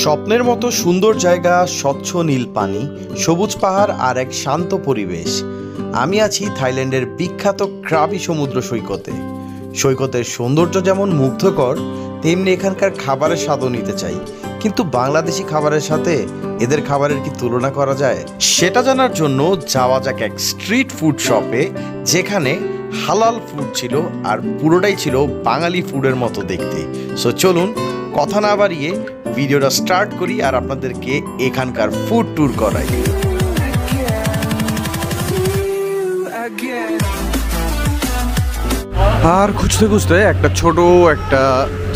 স্বপ্নের মতো সুন্দর জায়গা, স্বচ্ছ নীল পানি, সবুজ পাহাড় আর এক শান্ত পরিবেশ। আমি আছি থাইল্যান্ডের বিখ্যাত ক্রাবি সমুদ্র সৈকতে। সৈকতের সৌন্দর্য যেমন মুগ্ধকর, তেমনি এখানকার খাবারের স্বাদও নিতে চাই। কিন্তু বাংলাদেশি খাবারের সাথে এদের খাবারের কি তুলনা করা যায়? সেটা জানার জন্য যাওয়া যাক এক স্ট্রিট ফুড শপে, যেখানে হালাল ফুড ছিল আর পুরোটাই ছিল বাঙালি ফুডের মতো দেখতে। সো চলুন কথা না বাড়িয়ে ভিডিওটা স্টার্ট করি আর আপনাদেরকে এখানকার ফুড ট্যুর করাই। আর খুঁজতে খুঁজতে একটা ছোট একটা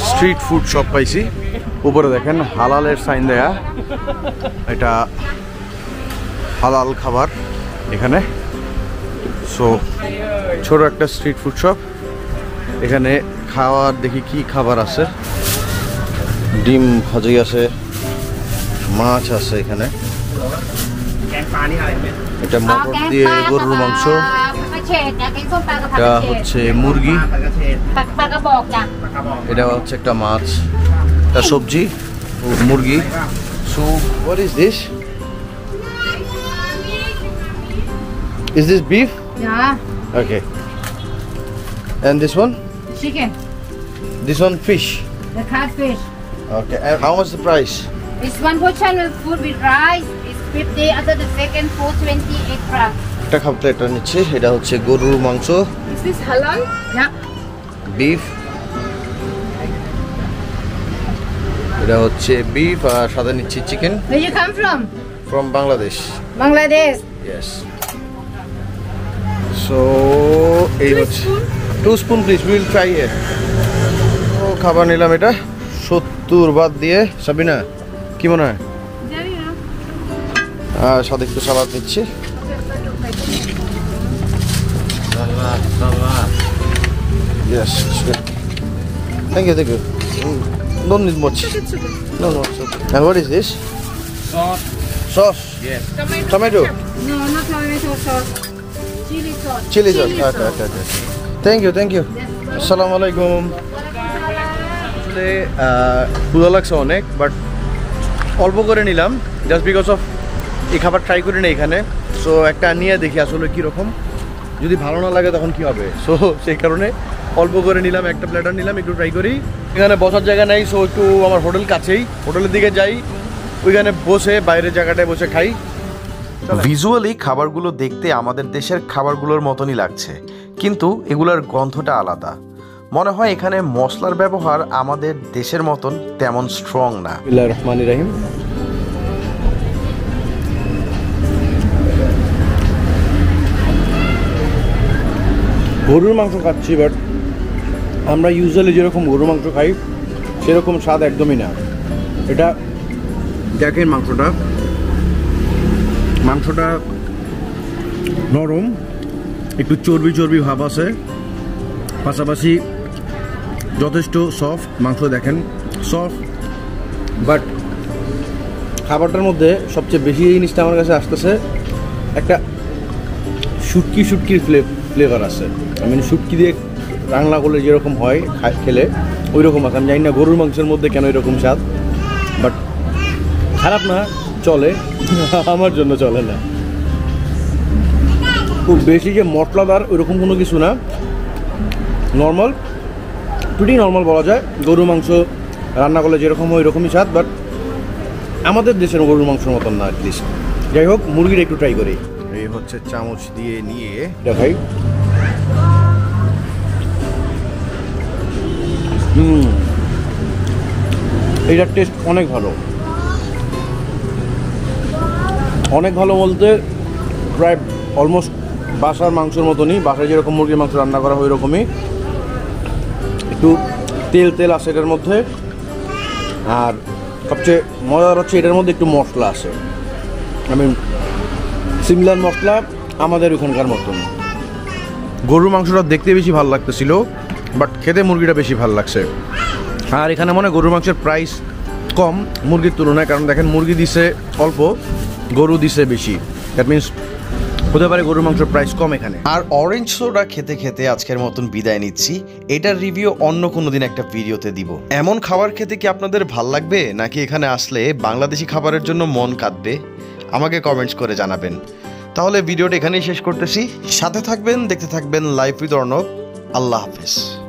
স্ট্রিট ফুড শপ পাইছি। উপরে দেখেন হালালের সাইন দেয়া, এটা হালাল খাবার এখানে। সো ছোট একটা স্ট্রিট ফুড শপ, এখানে খাওয়ার দেখি কি খাবার আছে। ডিম ভাজি আছে, মাছ আছে এখানে, এটা মটর দিয়ে গরুর মাংস, এটা হচ্ছে মুরগি, এটা হচ্ছে একটা মাছ, এটা সবজি, মুরগি। So what is this? Is this beef? Yeah. Okay. And this one? Chicken. This one fish. The catfish. Okay. And how much the price? It's one portion with food with rice. It's 50. After the second, 428 francs. একটা খাবার এটা নিচ্ছে, এটা হচ্ছে গরুর মাংস। Is this halal? Yeah. Beef, এটা হচ্ছে বিফ আর সাথে নিচ্ছি chicken. Where you come from? From Bangladesh. Bangladesh. Yes. So এই হচ্ছে 2 spoon please, we will try it. ও খাবার নিলাম, এটা 70 বাদ দিয়ে। সাবিনা কি মনে হয়? জানি না। সাথে একটু সালাদ নিচ্ছি। Yes, thank you, thank you. Don't need much. No, it's okay. And what is this? Sauce. Sauce? Yes. Tomato? No, not tomato sauce. Chili sauce. Chili sauce. Okay. Thank you. Assalamu alaikum. আসলে ক্ষুধা লাগছে অনেক, but অল্প করে নিলাম just because of এই খাবার try করি না এখানে। সো একটা নিয়ে দেখি আসলে কীরকম, যদি ভালো না লাগে তখন কি হবে। সো সেই কারণে অল্প করে নিলাম, একটা প্লেটার নিলাম, একটু ট্রাই করি। এখানে বসার জায়গা নেই, সো একটু আমার হোটেল কাছেই, হোটেলের দিকে যাই, ওইখানে বসে বাইরের জায়গাটায় বসে খাই। ভিজুয়ালি খাবারগুলো দেখতে আমাদের দেশের খাবারগুলোর মতনই লাগছে, কিন্তু এগুলোর গন্ধটা আলাদা। মনে হয় এখানে মশলার ব্যবহার আমাদের দেশের মতন তেমন স্ট্রং না। বিসমিল্লাহির রহমানির রহিম। গরুর মাংস খাচ্ছি, বাট আমরা ইউজুয়ালি যেরকম গরুর মাংস খাই সেরকম স্বাদ একদমই না। এটা দেখেন মাংসটা নরম, একটু চর্বি ভাব আছে, পাশাপাশি যথেষ্ট সফট মাংস। দেখেন সফট, বাট খাবারটার মধ্যে সবচেয়ে বেশি এই জিনিসটা আমার কাছে আসতেছে, একটা শুটকির ফ্লেভার আছে। আমি শুটকি দিয়ে রান্না করলে যেরকম হয় খেলে ওই রকম আছে। আমি জানি না গরুর মাংসের মধ্যে কেন এরকম স্বাদ, বাট খারাপ না, চলে, আমার জন্য চলে না। খুব বেশি যে মশলাদার ওইরকম কোনো কিছু না, নর্মাল, pretty নর্মাল বলা যায়। গরুর মাংস রান্না করলে যেরকম হয় ওইরকমই স্বাদ, বাট আমাদের দেশের গরুর মাংসের মতন না অ্যাটলিস্ট। যাই হোক, মুরগির একটু ট্রাই করি। এই হচ্ছে চামচ দিয়ে নিয়ে দেখাই। এইটার টেস্ট অনেক ভালো বলতে প্রায় অলমোস্ট বাসার মাংসের মতনই। বাসায় যেরকম মুরগির মাংস রান্না করা হয় ওইরকমই, একটু তেল আছে এটার মধ্যে। আর সবচেয়ে মজার হচ্ছে এটার মধ্যে একটু মশলা আছে, সিমিলার মশলা আমাদের ওখানকার মতন। গরুর মাংসটা দেখতে বেশি ভালো লাগতেছিল, বাট খেতে মুরগিটা বেশি ভালো লাগছে। আর এখানে মনে হয় গরুর মাংসের প্রাইস কম মুরগির তুলনায়, কারণ দেখেন মুরগি দিছে অল্প, গরু দিছে বেশি। দ্যাট মিনস হতে পারে গরুর মাংসের প্রাইস কম এখানে। আর অরেঞ্জ সোডা খেতে খেতে আজকের মতন বিদায় নিচ্ছি। এটার রিভিউ অন্য কোনো দিন একটা ভিডিওতে দিব। এমন খাবার খেতে কি আপনাদের ভাল লাগবে, নাকি এখানে আসলে বাংলাদেশি খাবারের জন্য মন কাঁদবে? আমাকে কমেন্টস করে জানাবেন। তাহলে ভিডিওটা এখানেই শেষ করতেছি। সাথে থাকবেন, দেখতে থাকবেন লাইফ উইথ অর্ণব। আল্লাহ হাফেজ।